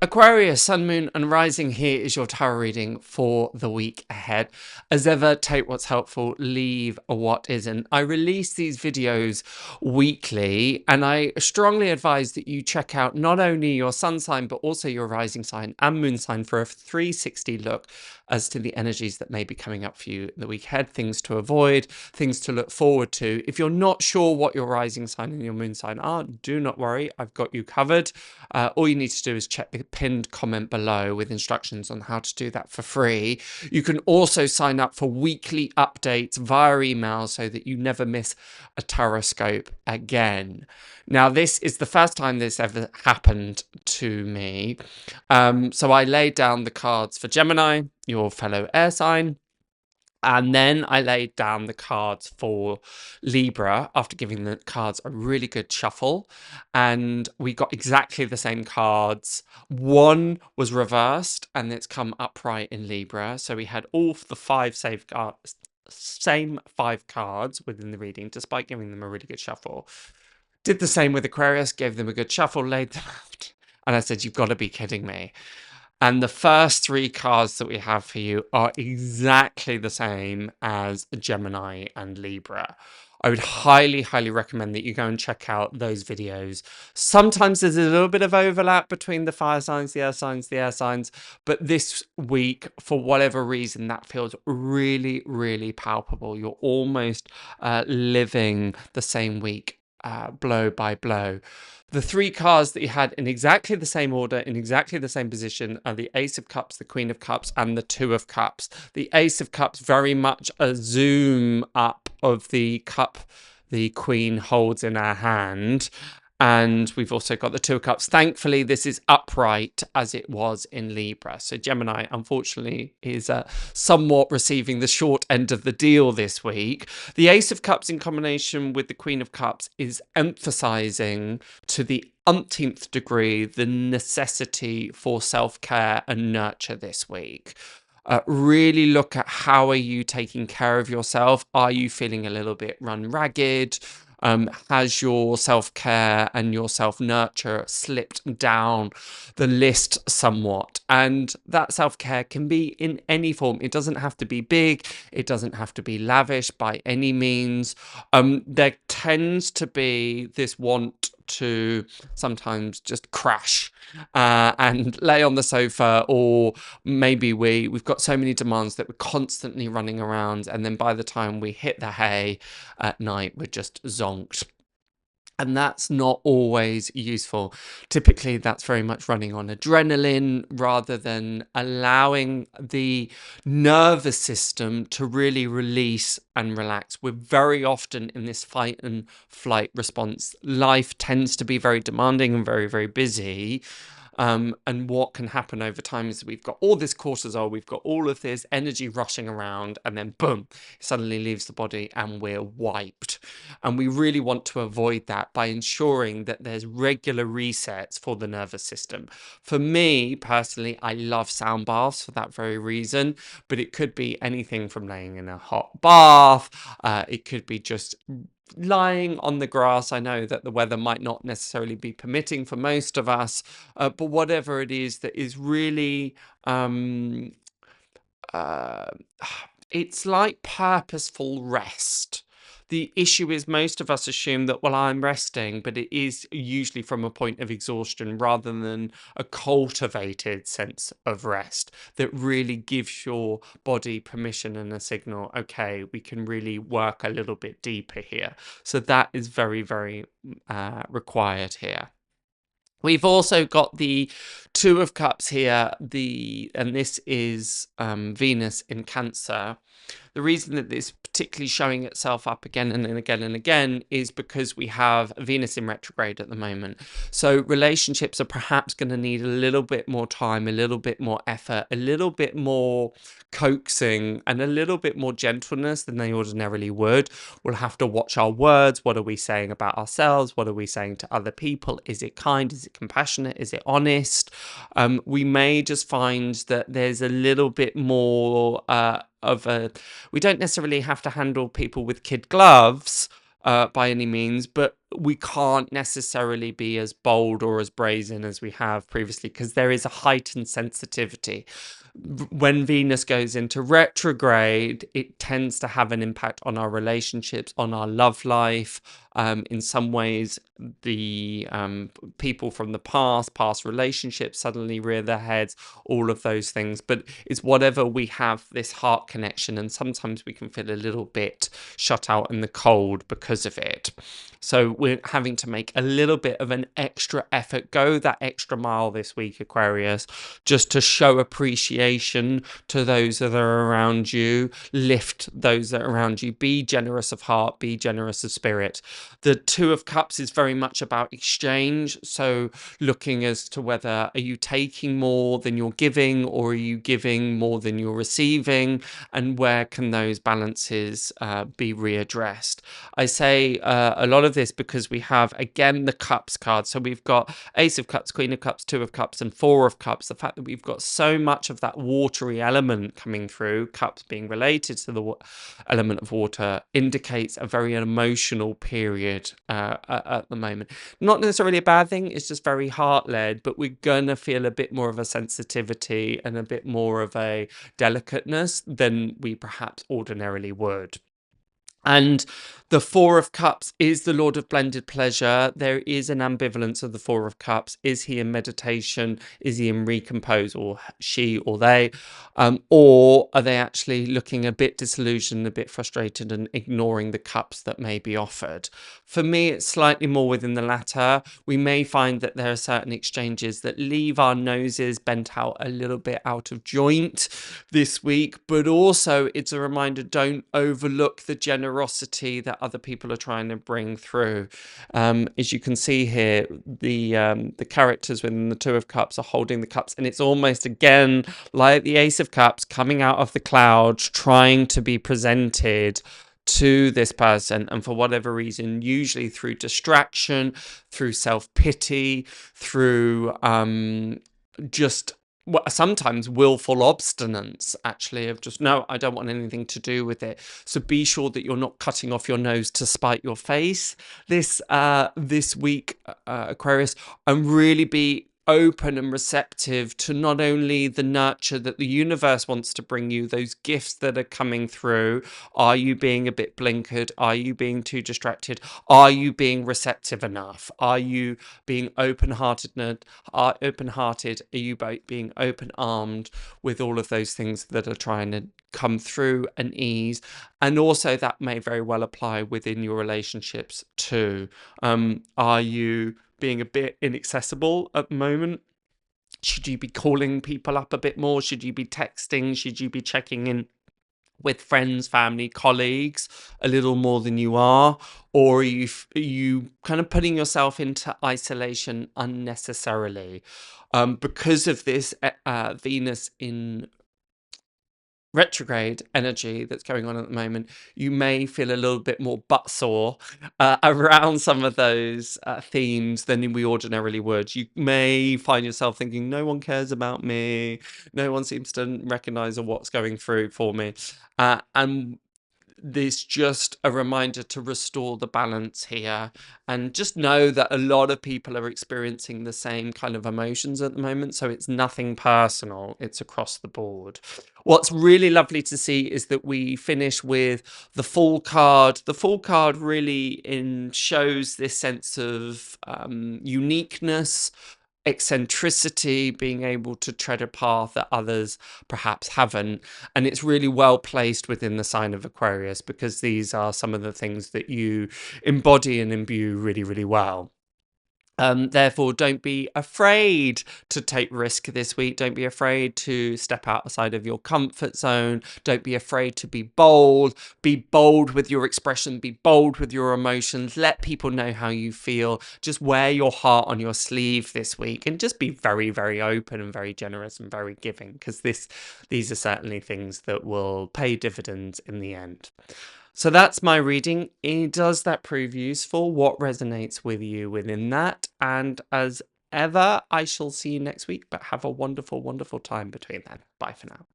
Aquarius, Sun, Moon and Rising, here is your tarot reading for the week ahead. As ever, take what's helpful, leave what isn't. I release these videos weekly, and I strongly advise that you check out not only your sun sign, but also your rising sign and moon sign for a 360 look as to the energies that may be coming up for you the week ahead, things to avoid, things to look forward to. If you're not sure what your rising sign and your moon sign are, do not worry, I've got you covered. All you need to do is check the pinned comment below with instructions on how to do that for free. You can also sign up for weekly updates via email so that you never miss a Tarotscope again. Now, this is the first time this ever happened to me. So I laid down the cards for Gemini, your fellow air sign. And then I laid down the cards for Libra after giving the cards a really good shuffle. And we got exactly the same cards. One was reversed and it's come upright in Libra. So we had all the same five cards within the reading, despite giving them a really good shuffle. Did the same with Aquarius, gave them a good shuffle, laid them out. And I said, you've got to be kidding me. And the first three cards that we have for you are exactly the same as Gemini and Libra. I would highly, highly recommend that you go and check out those videos. Sometimes there's a little bit of overlap between the fire signs, the air signs, the air signs. But this week, for whatever reason, that feels really, really palpable. You're almost living the same week, blow by blow. The three cards that you had in exactly the same order, in exactly the same position, are the Ace of Cups, the Queen of Cups, and the Two of Cups. The Ace of Cups, very much a zoom up of the cup the Queen holds in her hand. And we've also got the Two of Cups. Thankfully, this is upright as it was in Libra. So Gemini, unfortunately, is somewhat receiving the short end of the deal this week. The Ace of Cups in combination with the Queen of Cups is emphasizing to the umpteenth degree the necessity for self-care and nurture this week. Really look at how are you taking care of yourself? Are you feeling a little bit run ragged? Has your self-care and your self-nurture slipped down the list somewhat? And that self-care can be in any form. It doesn't have to be big. It doesn't have to be lavish by any means. There tends to be this want to sometimes just crash and lay on the sofa, or maybe we've got so many demands that we're constantly running around, and then by the time we hit the hay at night, we're just zonked. And that's not always useful. Typically, that's very much running on adrenaline rather than allowing the nervous system to really release and relax. We're very often in this fight and flight response. Life tends to be very demanding and very, very busy. And what can happen over time is we've got all this cortisol, we've got all of this energy rushing around, and then boom, it suddenly leaves the body and we're wiped. And we really want to avoid that by ensuring that there's regular resets for the nervous system. For me, personally, I love sound baths for that very reason, but it could be anything from laying in a hot bath. It could be just lying on the grass. I know that the weather might not necessarily be permitting for most of us, but whatever it is that is really, it's like purposeful rest. The issue is most of us assume that, well, I'm resting, but it is usually from a point of exhaustion rather than a cultivated sense of rest that really gives your body permission and a signal, okay, we can really work a little bit deeper here. So that is very, very required here. We've also got the Two of Cups here, and this is Venus in Cancer. The reason that this particularly showing itself up again and again and again is because we have Venus in retrograde at the moment. So relationships are perhaps going to need a little bit more time, a little bit more effort, a little bit more coaxing, and a little bit more gentleness than they ordinarily would. We'll have to watch our words. What are we saying about ourselves? What are we saying to other people? Is it kind? Is it compassionate? Is it honest? We may just find that there's a little bit more we don't necessarily have to handle people with kid gloves by any means, but we can't necessarily be as bold or as brazen as we have previously, because there is a heightened sensitivity. When Venus goes into retrograde, it tends to have an impact on our relationships, on our love life. In some ways, the people from the past relationships suddenly rear their heads, all of those things. But it's whatever we have this heart connection, and sometimes we can feel a little bit shut out in the cold because of it. So we're having to make a little bit of an extra effort, go that extra mile this week, Aquarius, just to show appreciation to those that are around you, lift those that are around you, be generous of heart, be generous of spirit. The Two of Cups is very much about exchange. So looking as to whether are you taking more than you're giving, or are you giving more than you're receiving, and where can those balances be readdressed. I say a lot of this because we have, again, the Cups card. So we've got Ace of Cups, Queen of Cups, Two of Cups, and Four of Cups. The fact that we've got so much of that watery element coming through, cups being related to the element of water, indicates a very emotional period at the moment. Not necessarily a bad thing, it's just very heart-led, but we're going to feel a bit more of a sensitivity and a bit more of a delicateness than we perhaps ordinarily would. And the Four of Cups is the Lord of blended pleasure. There is an ambivalence of the Four of Cups. Is he in meditation? Is he in recompose, or she or they? Or are they actually looking a bit disillusioned, a bit frustrated, and ignoring the cups that may be offered? For me, it's slightly more within the latter. We may find that there are certain exchanges that leave our noses bent out a little bit out of joint this week, but also it's a reminder, don't overlook the generosity that other people are trying to bring through. As you can see here, the characters within the Two of Cups are holding the cups, and it's almost, again, like the Ace of Cups coming out of the clouds, trying to be presented to this person, and for whatever reason, usually through distraction, through self-pity, through just sometimes willful obstinance, actually, of just, no, I don't want anything to do with it. So be sure that you're not cutting off your nose to spite your face this week, Aquarius, and really be open and receptive to not only the nurture that the universe wants to bring you, those gifts that are coming through. Are you being a bit blinkered? Are you being too distracted? Are you being receptive enough? Are you being open-hearted? Are you being open-armed with all of those things that are trying to come through and ease? And also that may very well apply within your relationships too. Are you being a bit inaccessible at the moment? Should you be calling people up a bit more? Should you be texting? Should you be checking in with friends, family, colleagues a little more than you are? Or are you kind of putting yourself into isolation unnecessarily? Because of this Venus in retrograde energy that's going on at the moment, you may feel a little bit more butt sore around some of those themes than we ordinarily would. You may find yourself thinking, no one cares about me, no one seems to recognize what's going through for me, and this just a reminder to restore the balance here, and just know that a lot of people are experiencing the same kind of emotions at the moment. So it's nothing personal, it's across the board. What's really lovely to see is that we finish with the Fool card. The Fool card really shows this sense of uniqueness, eccentricity, being able to tread a path that others perhaps haven't. And it's really well placed within the sign of Aquarius, because these are some of the things that you embody and imbue really, really well. Therefore, don't be afraid to take risk this week. Don't be afraid to step outside of your comfort zone. Don't be afraid to be bold. Be bold with your expression. Be bold with your emotions. Let people know how you feel. Just wear your heart on your sleeve this week, and just be very, very open and very generous and very giving, because these are certainly things that will pay dividends in the end. So that's my reading. Does that prove useful? What resonates with you within that? And as ever, I shall see you next week, but have a wonderful, wonderful time between then. Bye for now.